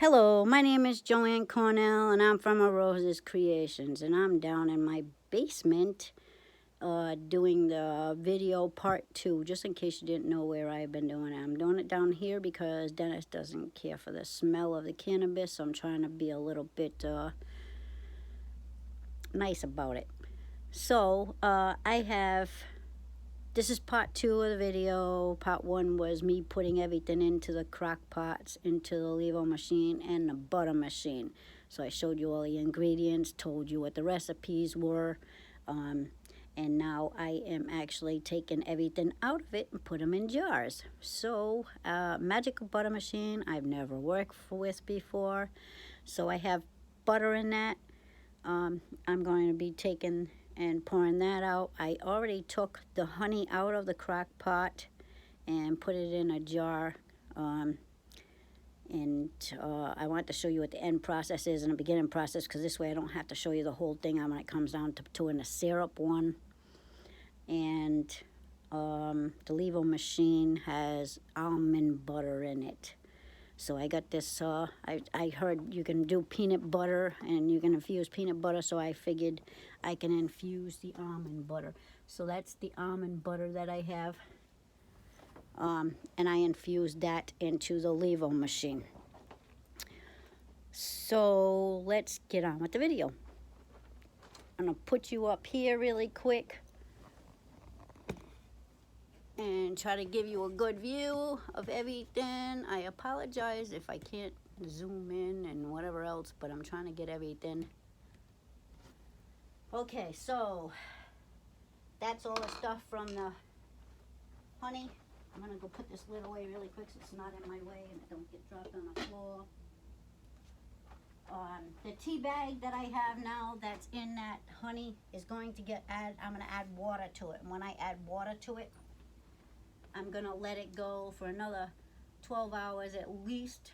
Hello, my name is Joanne Cornell and I'm from Rose's Creations, and I'm down in my basement doing the video part 2, just in case you didn't know where I've been doing it. I'm doing it down here because Dennis doesn't care for the smell of the cannabis, so I'm trying to be a little bit nice about it. So this is part 2 of the video. Part 1 was me putting everything into the crock pots, into the LEVO machine and the butter machine. So I showed you all the ingredients, told you what the recipes were, and now I am actually taking everything out of it and put them in jars. So Magical Butter machine I've never worked with before. So I have butter in that. I'm going to be taking and pouring that out. I already took the honey out of the crock pot and put it in a jar, and I want to show you what the end process is and the beginning process, because this way I don't have to show you the whole thing when it comes down to in the syrup one. And the LEVO machine has almond butter in it. So I got this, I heard you can do peanut butter and you can infuse peanut butter, so I figured I can infuse the almond butter. So that's the almond butter that I have, and I infused that into the LEVO machine. So let's get on with the video. I'm gonna put you up here really quick and try to give you a good view of everything. I apologize if I can't zoom in and whatever else, but I'm trying to get everything. Okay, so that's all the stuff from the honey. I'm gonna go put this lid away really quick so it's not in my way and it don't get dropped on the floor. The tea bag that I have now that's in that honey is going to I'm gonna add water to it, and when I add water to it, I'm gonna let it go for another 12 hours at least,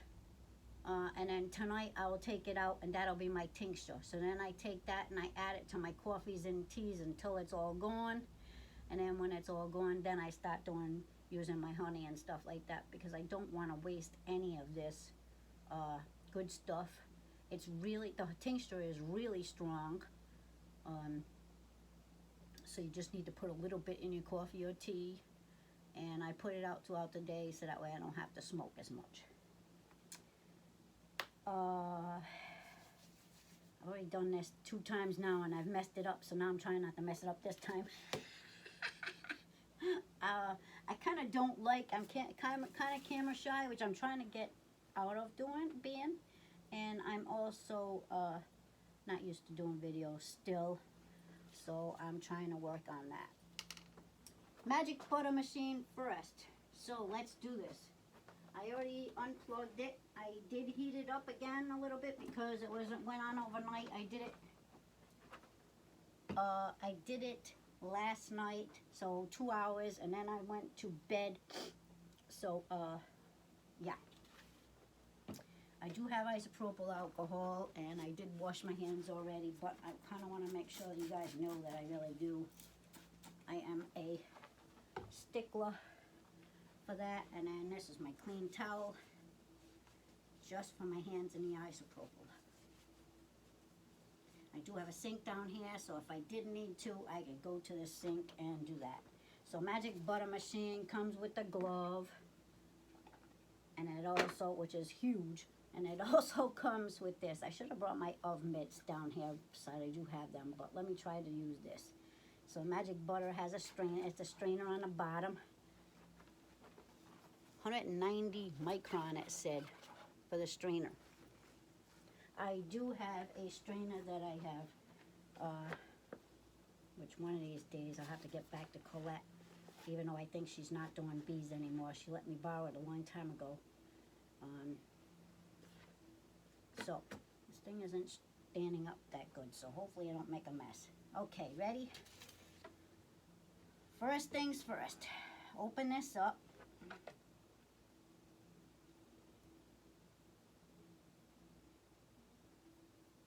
and then tonight I will take it out and that'll be my tincture. So then I take that and I add it to my coffees and teas until it's all gone, and then when it's all gone, then I start using my honey and stuff like that, because I don't want to waste any of this good stuff. It's really, the tincture is really strong, so you just need to put a little bit in your coffee or tea. And I put it out throughout the day so that way I don't have to smoke as much. I've already done this 2 times now and I've messed it up, so now I'm trying not to mess it up this time. I kind of don't like, I'm kind of camera shy, which I'm trying to get out of being, and I'm also not used to doing videos still, so I'm trying to work on that. Magic butter machine first. So let's do this. I already unplugged it. I did heat it up again a little bit because it went on overnight. I did it last night, so 2 hours, and then I went to bed. So yeah. I do have isopropyl alcohol and I did wash my hands already, but I kind of want to make sure you guys know that I really do. I am a stickler for that. And then this is my clean towel just for my hands in the isopropyl. I do have a sink down here, so if I did need to, I could go to the sink and do that. So Magic Butter machine comes with the glove, and it also, which is huge, and it also comes with this. I should have brought my oven mitts down here, so I do have them, but let me try to use this. So Magic Butter has a strainer. It's a strainer on the bottom. 190 micron, it said, for the strainer. I do have a strainer that I have, which one of these days I'll have to get back to Colette, even though I think she's not doing bees anymore. She let me borrow it a long time ago. So this thing isn't standing up that good, so hopefully I don't make a mess. Okay, ready? First things first, open this up.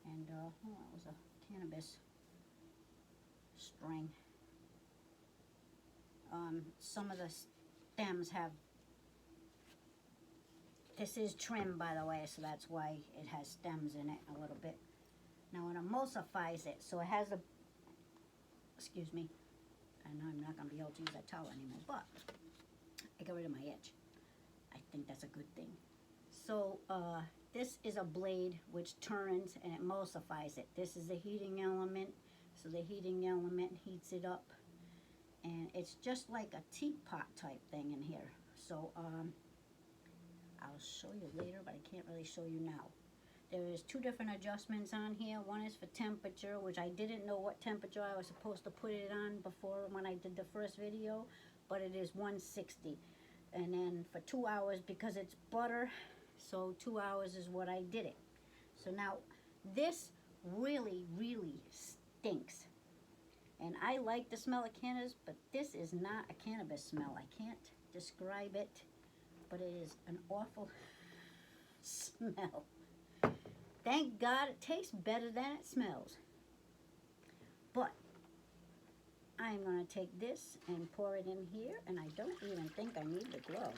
And, oh, that was a cannabis string. Some of the stems have This is trim, by the way, so that's why it has stems in it a little bit. Now it emulsifies it, so it has a, excuse me, I know I'm not going to be able to use that towel anymore, but I got rid of my edge. I think that's a good thing. So this is a blade which turns and it emulsifies it. This is the heating element, so the heating element heats it up, and it's just like a teapot type thing in here. So I'll show you later, but I can't really show you now. There is 2 different adjustments on here. One is for temperature, which I didn't know what temperature I was supposed to put it on before when I did the first video, but it is 160. And then for 2 hours, because it's butter, so 2 hours is what I did it. So now this really, really stinks. And I like the smell of cannabis, but this is not a cannabis smell. I can't describe it, but it is an awful smell. Thank God it tastes better than it smells. But I'm going to take this and pour it in here, and I don't even think I need the glove.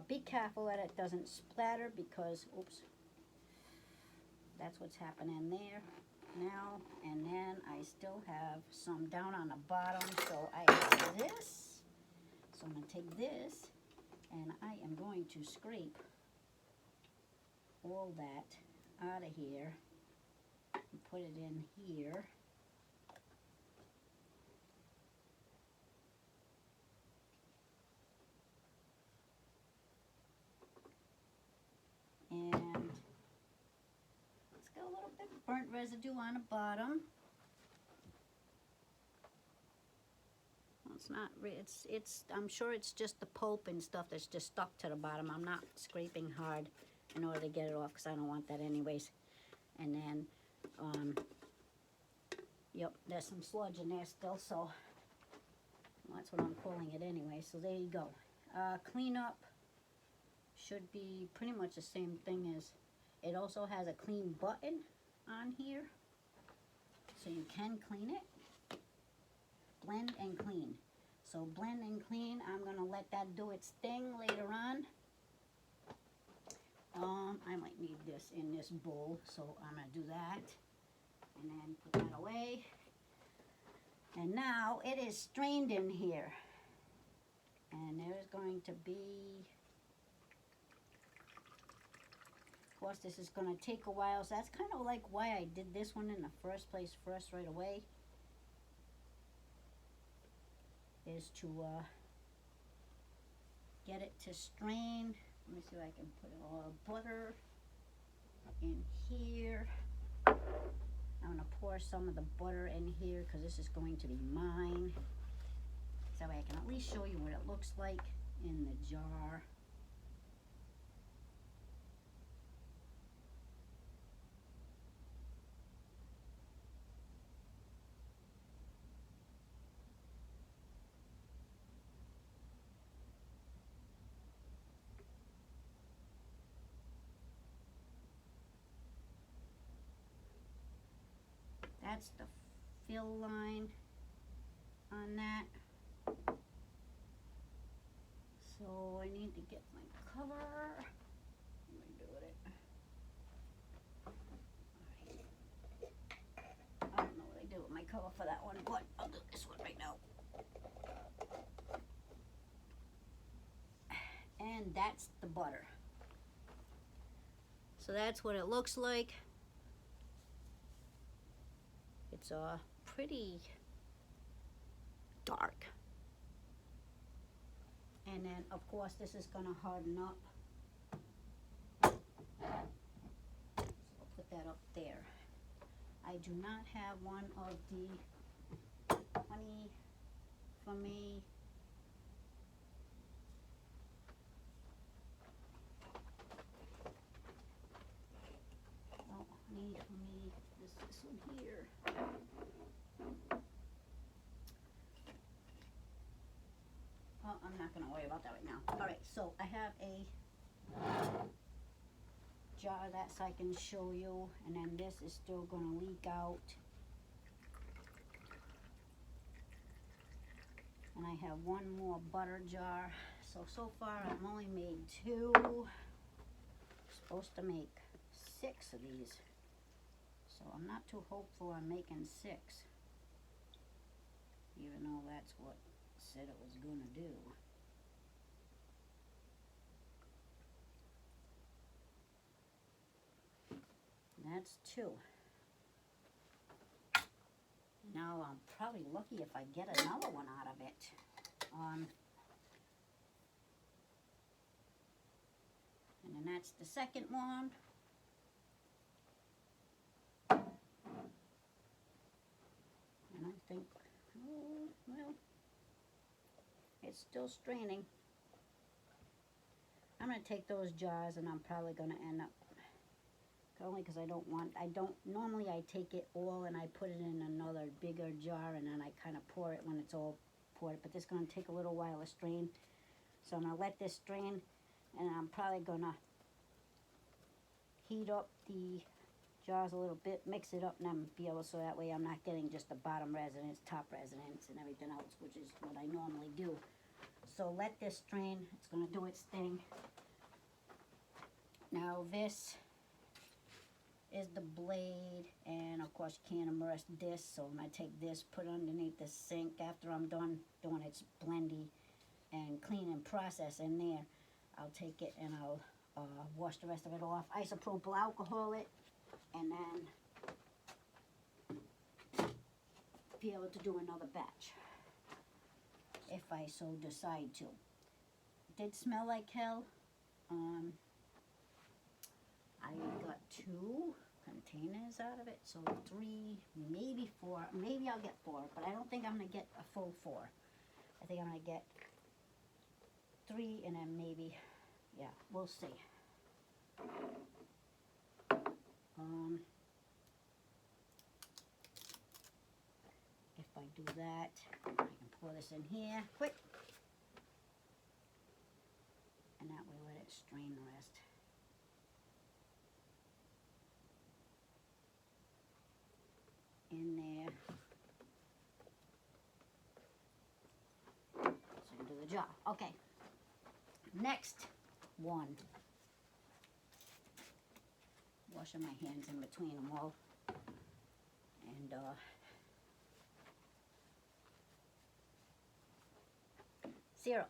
Be careful that it doesn't splatter because, oops, that's what's happening there now. And then I still have some down on the bottom, so I have this. So I'm going to take this and I am going to scrape all that out of here and put it in here. And it's got a little bit of burnt residue on the bottom. Well, it's not, it's, I'm sure it's just the pulp and stuff that's just stuck to the bottom. I'm not scraping hard in order to get it off because I don't want that anyways. And then, yep, there's some sludge in there still, so well, that's what I'm calling it anyway. So there you go. Clean up should be pretty much the same thing as, it also has a clean button on here, so you can clean it. Blend and clean. So blend and clean, I'm going to let that do its thing later on. I might need this in this bowl, so I'm going to do that. And then put that away. And now it is strained in here. And there's going to be, of course this is going to take a while, so that's kind of like why I did this one in the first place right away. Is to get it to strain. Let me see if I can put a little butter in here. I'm going to pour some of the butter in here because this is going to be mine. So I can at least show you what it looks like in the jar. That's the fill line on that. So I need to get my cover. What am I doing it? I don't know what I did with my cover for that one, but I'll do this one right now. And that's the butter. So that's what it looks like. It's pretty dark. And then, of course, this is going to harden up. So I'll put that up there. I do not have one of the honey for me. Oh, honey for me is this one here. Oh, I'm not going to worry about that right now. All right, so I have a jar that so I can show you, and then this is still going to leak out. I have one more butter jar. So far I've only made 2. Supposed to make 6 of these. So I'm not too hopeful on making 6. Even though that's what it said it was gonna do. That's 2. Now I'm probably lucky if I get another one out of it. And then that's the second one. And I think, oh, well, it's still straining. I'm going to take those jars and I'm probably going to end up, only because normally I take it all and I put it in another bigger jar and then I kind of pour it when it's all poured. But this is going to take a little while to strain. So I'm going to let this strain and I'm probably going to heat up the jars a little bit, mix it up, and then be able, so that way I'm not getting just the bottom residence, top residence, and everything else, which is what I normally do. So let this strain, it's going to do its thing. Now this is the blade, and of course you can't immerse this, so I'm going to take this, put it underneath the sink after I'm done doing its blendy and cleaning process in there. I'll take it and I'll wash the rest of it off, isopropyl alcohol it, and then be able to do another batch if I so decide to. It did smell like hell. I got 2 containers out of it, so 3, maybe 4, maybe I'll get 4, but I don't think I'm going to get a full 4. I think I'm going to get 3 and then maybe, yeah, we'll see. If I do that, I can pour this in here quick, and that way let it strain the rest. In there, so you can do the job. Okay, next one. Washing my hands in between them all, and syrup.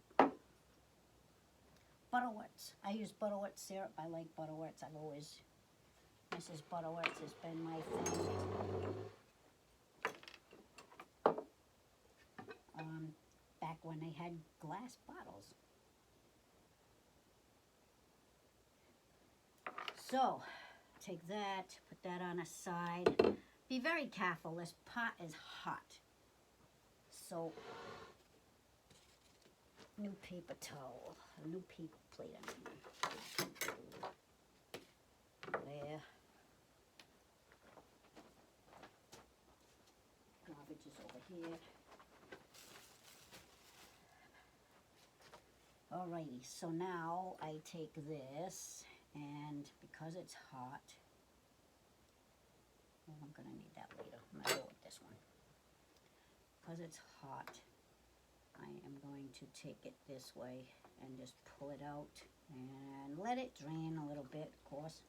Butterworth. I use Butterworth syrup. I like Butterworth. I've always, Mrs. Butterworth has been my thing. Back when they had glass bottles. So, take that, put that on a side. Be very careful, this pot is hot. So, new paper towel, a new paper plate, I mean. There. Garbage is over here. Alrighty, so now I take this, and because it's hot, well, I'm going to need that later. I'm going to go with this one. Because it's hot, I am going to take it this way and just pull it out and let it drain a little bit, of course.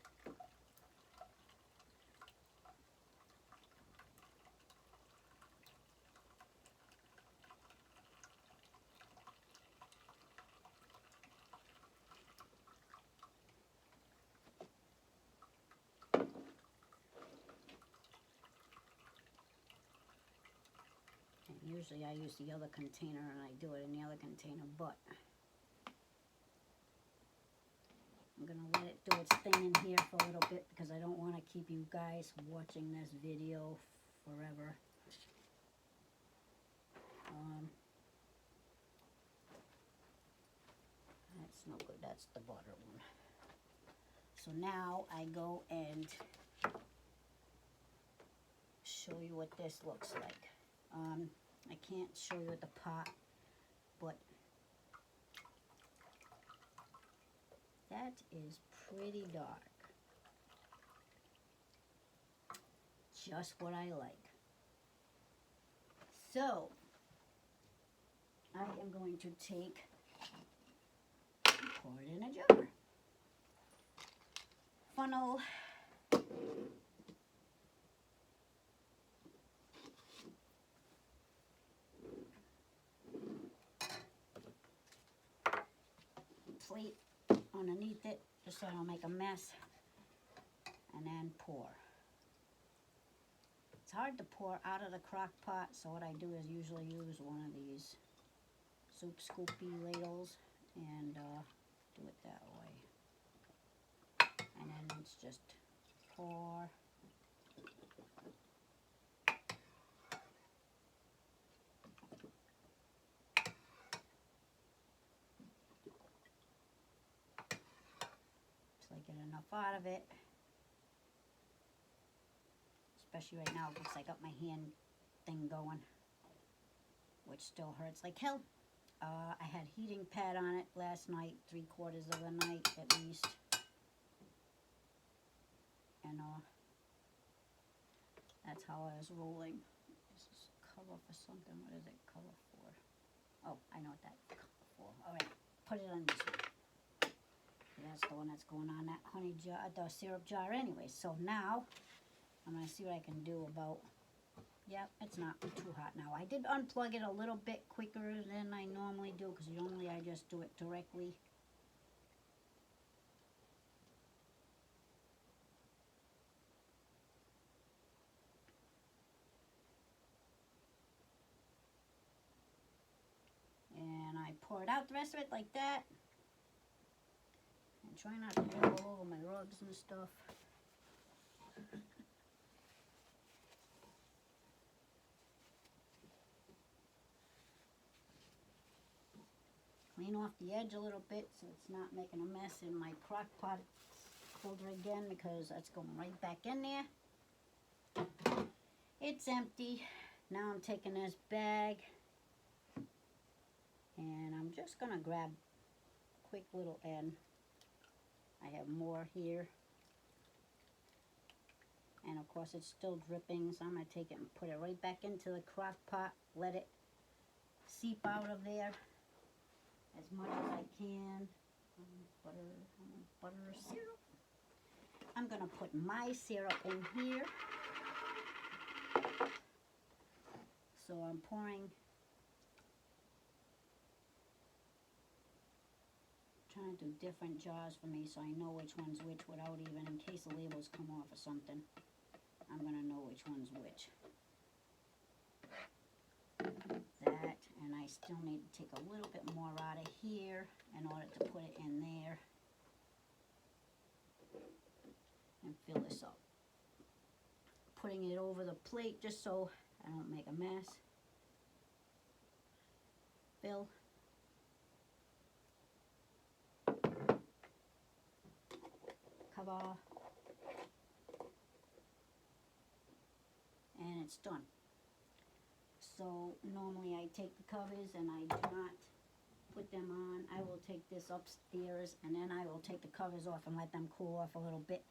Usually I use the other container and I do it in the other container, but I'm going to let it do its thing in here for a little bit because I don't want to keep you guys watching this video forever. That's no good. That's the butter one. So now I go and show you what this looks like. I can't show you the pot, but that is pretty dark. Just what I like. So, I am going to take, pour it in a jar. Funnel. Plate underneath it, just so I don't make a mess, and then pour. It's hard to pour out of the crock pot, so what I do is usually use one of these soup scoopy ladles and do it that way. And then it's just pour. Till I get enough out of it. Especially right now, because I got my hand thing going, which still hurts like hell. I had heating pad on it last night, 3/4 of the night at least. And that's how I was rolling. This is cover for something. What is it cover for? Oh, I know what that cover for. Alright, put it on this one. That's the one that's going on that honey jar, the syrup jar anyway. So now, I'm going to see what I can do about, yep, it's not too hot now. I did unplug it a little bit quicker than I normally do, because normally I just do it directly. And I pour it out the rest of it like that. And try not to go all over my rugs and stuff. Clean off the edge a little bit so it's not making a mess in my crock pot holder again, because that's going right back in there. It's empty. Now I'm taking this bag and I'm just going to grab a quick little end. I have more here. And of course it's still dripping, so I'm going to take it and put it right back into the crock pot. Let it seep out of there as much as I can. Butter syrup. I'm going to put my syrup in here. So I'm pouring, trying to do different jars for me so I know which one's which without even, in case the labels come off or something, I'm going to know which one's which. That, and I still need to take a little bit more out of here in order to put it in there and fill this up. Putting it over the plate just so I don't make a mess. Fill. Cover. And it's done. So normally I take the covers and I do not put them on. I will take this upstairs and then I will take the covers off and let them cool off a little bit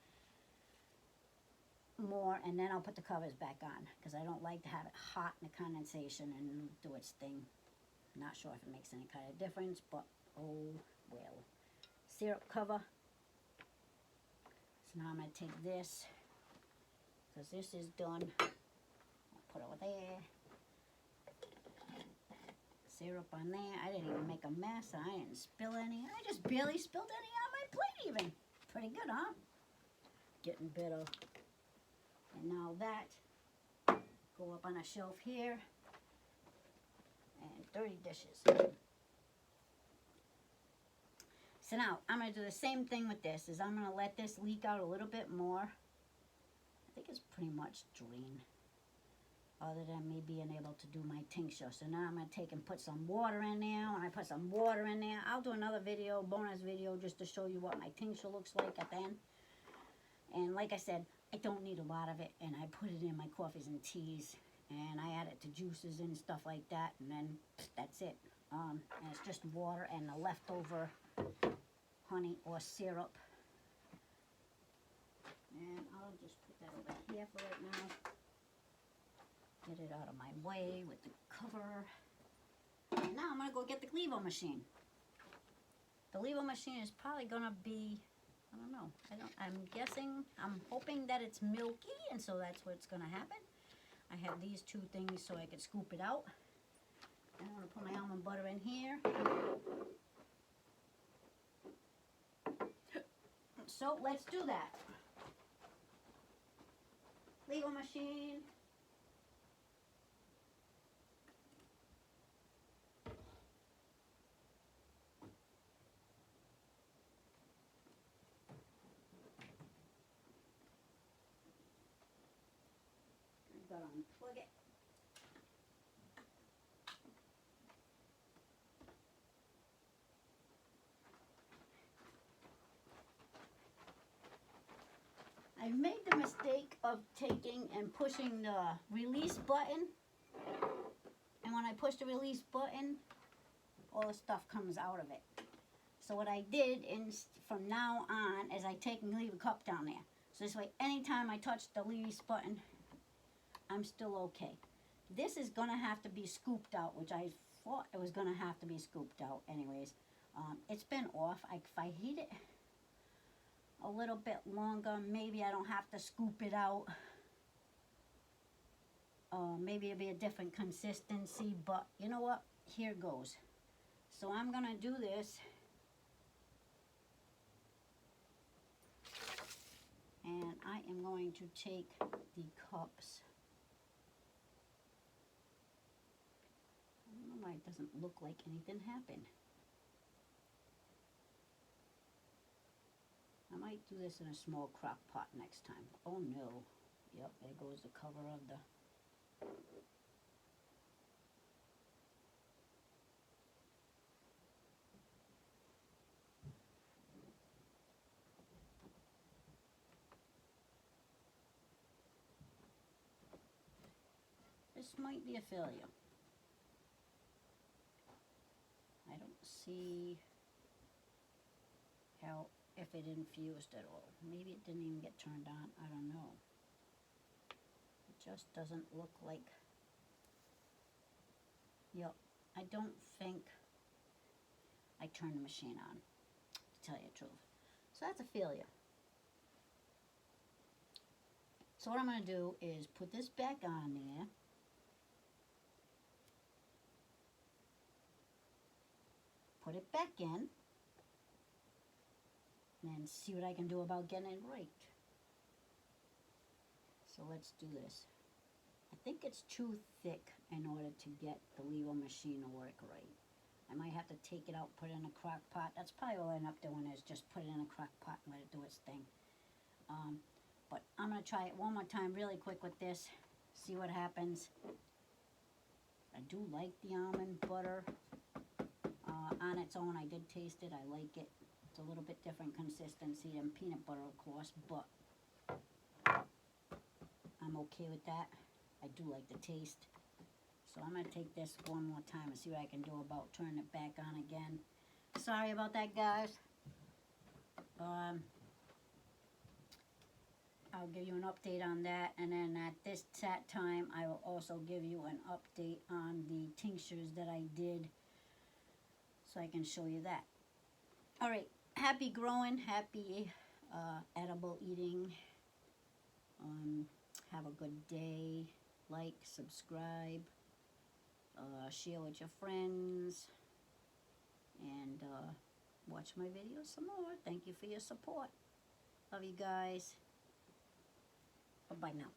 more, and then I'll put the covers back on, because I don't like to have it hot in the condensation and do its thing. Not sure if it makes any kind of difference, but oh well. Syrup cover. So now I'm going to take this, because this is done. I'll put it over there. Syrup on there. I didn't even make a mess. I didn't spill any. I just barely spilled any on my plate even. Pretty good, huh? Getting better. And now that, go up on a shelf here. And dirty dishes. So now, I'm going to do the same thing with this. Is I'm going to let this leak out a little bit more. I think it's pretty much drained. Other than me being able to do my tincture. So now I'm going to take and put some water in there. When I put some water in there, I'll do another video, bonus video, just to show you what my tincture looks like at the end. And like I said, I don't need a lot of it. And I put it in my coffees and teas. And I add it to juices and stuff like that. And then that's it. And it's just water and the leftover honey or syrup. And I'll just put that over here for right now. Get it out of my way with the cover. And now I'm going to go get LEVO machine. The LEVO machine is probably gonna be, I don't know, I'm guessing, I'm hoping that it's milky, and so that's what's gonna happen. I have these two things so I can scoop it out. And I'm gonna put my almond butter in here. So let's do that. LEVO machine. Gotta unplug it. I made the mistake of taking and pushing the release button, and when I push the release button, all the stuff comes out of it. So what I did from now on is I take and leave a cup down there. So this way, anytime I touch the release button, I'm still okay. This is gonna have to be scooped out, which I thought it was gonna have to be scooped out anyways. It's been off. If I heat it a little bit longer, maybe I don't have to scoop it out. Maybe it'll be a different consistency, but you know what? Here goes. So I'm gonna do this. And I am going to take the cups. I don't know why it doesn't look like anything happened. I might do this in a small crock pot next time. Oh no. Yep, there goes the cover of the... This might be a failure. I don't see how, if it infused at all. Maybe it didn't even get turned on. I don't know. It just doesn't look like... Yep, I don't think I turned the machine on, to tell you the truth. So that's a failure. So what I'm going to do is put this back on there. Put it back in. And see what I can do about getting it right. So let's do this. I think it's too thick in order to get the LEVO machine to work right. I might have to take it out, put it in a crock pot. That's probably what I end up doing, is just put it in a crock pot and let it do its thing. But I'm going to try it one more time really quick with this. See what happens. I do like the almond butter on its own. I did taste it. I like it. It's a little bit different consistency than peanut butter, of course, but I'm okay with that. I do like the taste. So I'm going to take this one more time and see what I can do about turning it back on again. Sorry about that, guys. I'll give you an update on that, and then at this time I will also give you an update on the tinctures that I did, so I can show you that. Alright, happy growing, happy edible eating. Have a good day. Like, subscribe, share with your friends, and watch my videos some more. Thank you for your support. Love you guys. Bye-bye now.